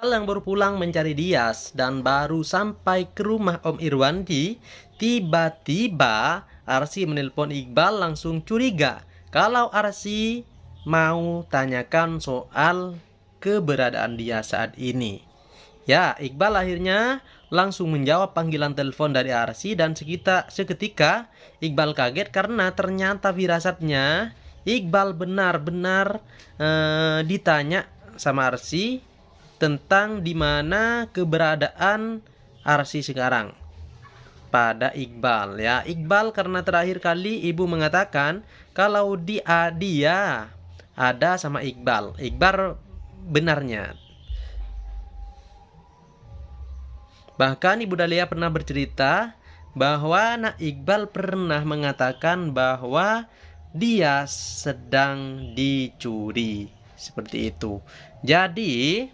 Iqbal yang baru pulang mencari Dias dan baru sampai ke rumah Om Irwandi, tiba-tiba Arsi menelpon Iqbal langsung curiga kalau Arsi mau tanyakan soal keberadaan dia saat ini. Ya, Iqbal akhirnya langsung menjawab panggilan telepon dari Arsi dan seketika Iqbal kaget karena ternyata firasatnya Iqbal benar-benar ditanya sama Arsi tentang di mana keberadaan Arsi sekarang pada Iqbal ya. Iqbal karena terakhir kali ibu mengatakan kalau dia ada sama Iqbal. Iqbal benarnya. Bahkan Ibu Dahlia pernah bercerita bahwa Nak Iqbal pernah mengatakan bahwa dia sedang dicuri. Seperti itu. Jadi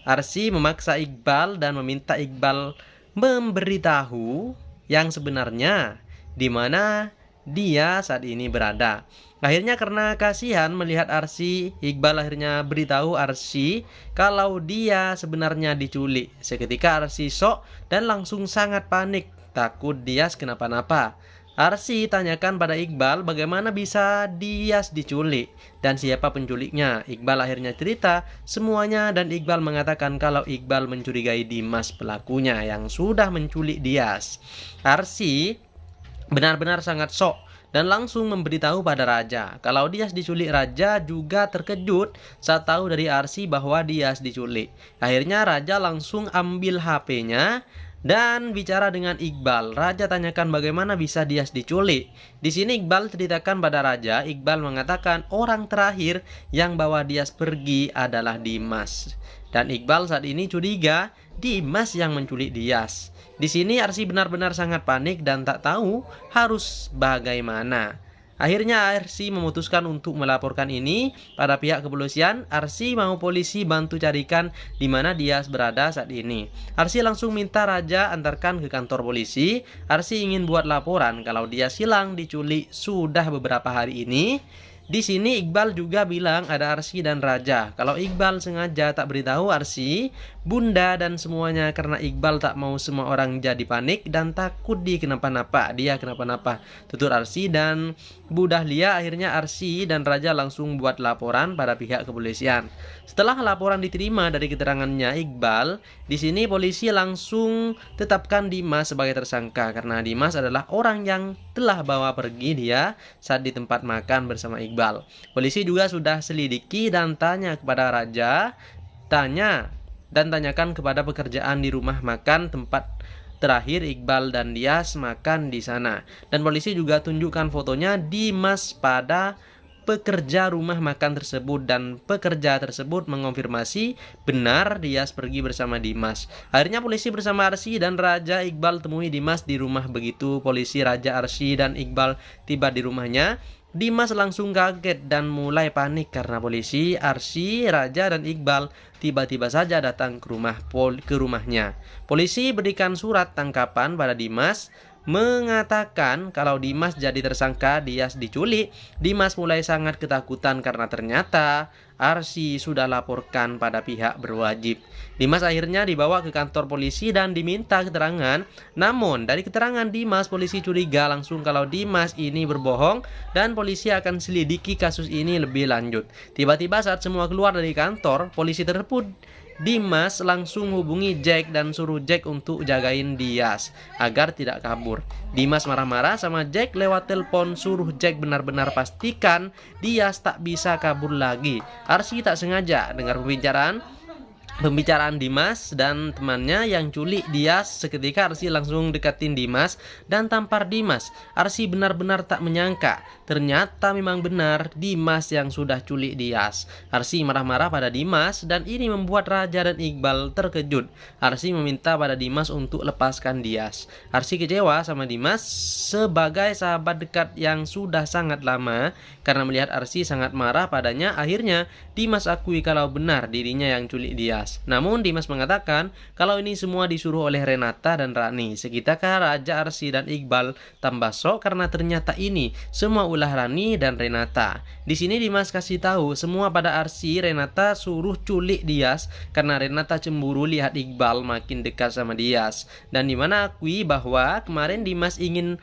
Arsi memaksa Iqbal dan meminta Iqbal memberitahu yang sebenarnya di mana dia saat ini berada. Akhirnya karena kasihan melihat Arsi, Iqbal akhirnya beritahu Arsi kalau dia sebenarnya diculik. Seketika Arsi shock dan langsung sangat panik, takut Dias kenapa-napa. Arsi tanyakan pada Iqbal bagaimana bisa Dias diculik dan siapa penculiknya. Iqbal akhirnya cerita semuanya dan Iqbal mengatakan kalau Iqbal mencurigai Dimas pelakunya yang sudah menculik Dias. Arsi benar-benar sangat shock dan langsung memberitahu pada Raja kalau Dias diculik. Raja juga terkejut saat tahu dari Arsi bahwa Dias diculik. Akhirnya Raja langsung ambil HP-nya dan bicara dengan Iqbal. Raja tanyakan bagaimana bisa Dias diculik. Di sini Iqbal ceritakan pada Raja. Iqbal mengatakan orang terakhir yang bawa Dias pergi adalah Dimas. Dan Iqbal saat ini curiga Dimas yang menculik Dias. Di sini Arsi benar-benar sangat panik dan tak tahu harus bagaimana. Akhirnya Arsi memutuskan untuk melaporkan ini pada pihak kepolisian. Arsi mau polisi bantu carikan di mana Dias berada saat ini. Arsi langsung minta Raja antarkan ke kantor polisi. Arsi ingin buat laporan kalau Dias hilang diculik sudah beberapa hari ini. Di sini Iqbal juga bilang ada Arsi dan Raja. Kalau Iqbal sengaja tak beritahu Arsi, Bunda dan semuanya karena Iqbal tak mau semua orang jadi panik dan takut dia kenapa-napa. Tutur Arsi dan Bu Dahlia. Akhirnya Arsi dan Raja langsung buat laporan pada pihak kepolisian. Setelah laporan diterima dari keterangannya Iqbal, di sini polisi langsung tetapkan Dimas sebagai tersangka karena Dimas adalah orang yang telah bawa pergi dia saat di tempat makan bersama Iqbal. Polisi juga sudah selidiki dan tanya kepada Raja, tanyakan kepada pekerjaan di rumah makan tempat terakhir Iqbal dan Dias makan di sana. Dan polisi juga tunjukkan fotonya Dimas pada pekerja rumah makan tersebut dan pekerja tersebut mengonfirmasi benar Dias pergi bersama Dimas. Akhirnya polisi bersama Arsi dan Raja Iqbal temui Dimas di rumah. Begitu polisi, Raja, Arsi dan Iqbal tiba di rumahnya, Dimas langsung kaget dan mulai panik karena polisi, Arsi, Raja dan Iqbal tiba-tiba saja datang ke rumahnya. Polisi berikan surat tangkapan pada Dimas mengatakan kalau Dimas jadi tersangka Dias diculik. Dimas mulai sangat ketakutan karena ternyata Arsi sudah laporkan pada pihak berwajib. Dimas akhirnya dibawa ke kantor polisi dan diminta keterangan. Namun dari keterangan Dimas, polisi curiga langsung kalau Dimas ini berbohong dan polisi akan selidiki kasus ini lebih lanjut. Tiba-tiba saat semua keluar dari kantor, polisi tersebut Dimas langsung hubungi Jack dan suruh Jack untuk jagain Dias agar tidak kabur. Dimas marah-marah sama Jack lewat telepon, suruh Jack benar-benar pastikan Dias tak bisa kabur lagi. Arsi tak sengaja dengar pembicaraan Dimas dan temannya yang culik Dias. Seketika Arsi langsung deketin Dimas dan tampar Dimas. Arsi benar-benar tak menyangka ternyata memang benar Dimas yang sudah culik Dias. Arsi marah-marah pada Dimas dan ini membuat Raja dan Iqbal terkejut. Arsi meminta pada Dimas untuk lepaskan Dias. Arsi kecewa sama Dimas sebagai sahabat dekat yang sudah sangat lama. Karena melihat Arsi sangat marah padanya, akhirnya Dimas akui kalau benar dirinya yang culik Dias. Dias. Namun Dimas mengatakan kalau ini semua disuruh oleh Renata dan Rani. Sekitarkah Raja, Arsy, dan Iqbal tambah shock karena ternyata ini semua ulah Rani dan Renata. Di sini Dimas kasih tahu semua pada Arsy, Renata suruh culik Dias karena Renata cemburu lihat Iqbal makin dekat sama Dias. Dan dimana akui bahwa kemarin Dimas ingin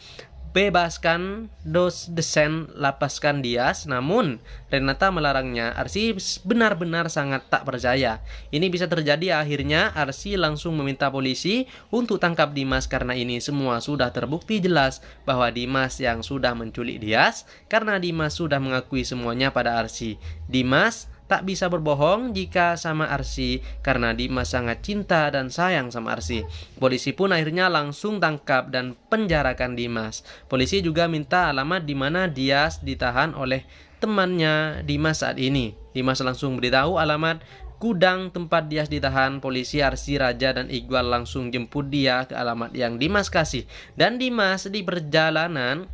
bebaskan dosen, lapaskan Dias, namun Renata melarangnya. Arsy benar-benar sangat tak percaya. Ini bisa terjadi, akhirnya Arsy langsung meminta polisi untuk tangkap Dimas karena ini semua sudah terbukti jelas bahwa Dimas yang sudah menculik Dias karena Dimas sudah mengakui semuanya pada Arsy. Dimas tak bisa berbohong jika sama Arsy karena Dimas sangat cinta dan sayang sama Arsy. Polisi pun akhirnya langsung tangkap dan penjarakan Dimas. Polisi juga minta alamat di mana Dias ditahan oleh temannya Dimas saat ini. Dimas langsung beritahu alamat gudang tempat Dias ditahan. Polisi, Arsy, Raja, dan Iqbal langsung jemput dia ke alamat yang Dimas kasih. Dan Dimas di perjalanan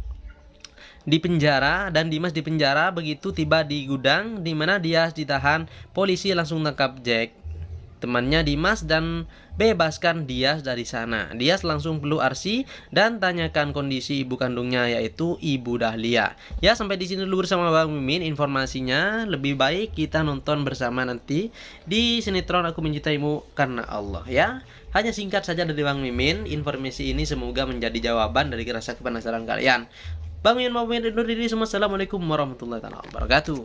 Dimas di penjara begitu tiba di gudang di mana Dias ditahan. Polisi langsung tangkap Jack, temannya Dimas, dan bebaskan Dias dari sana. Dias langsung peluk Arsy dan tanyakan kondisi ibu kandungnya yaitu Ibu Dahlia. Ya, sampai di sini dulu bersama Bang Mimin informasinya. Lebih baik kita nonton bersama nanti di sinetron Aku Mencintaimu Karena Allah ya. Hanya singkat saja dari Bang Mimin. Informasi ini semoga menjadi jawaban dari rasa penasaran kalian. Bang Mimin mau undur diri semua. Assalamualaikum warahmatullahi wabarakatuh.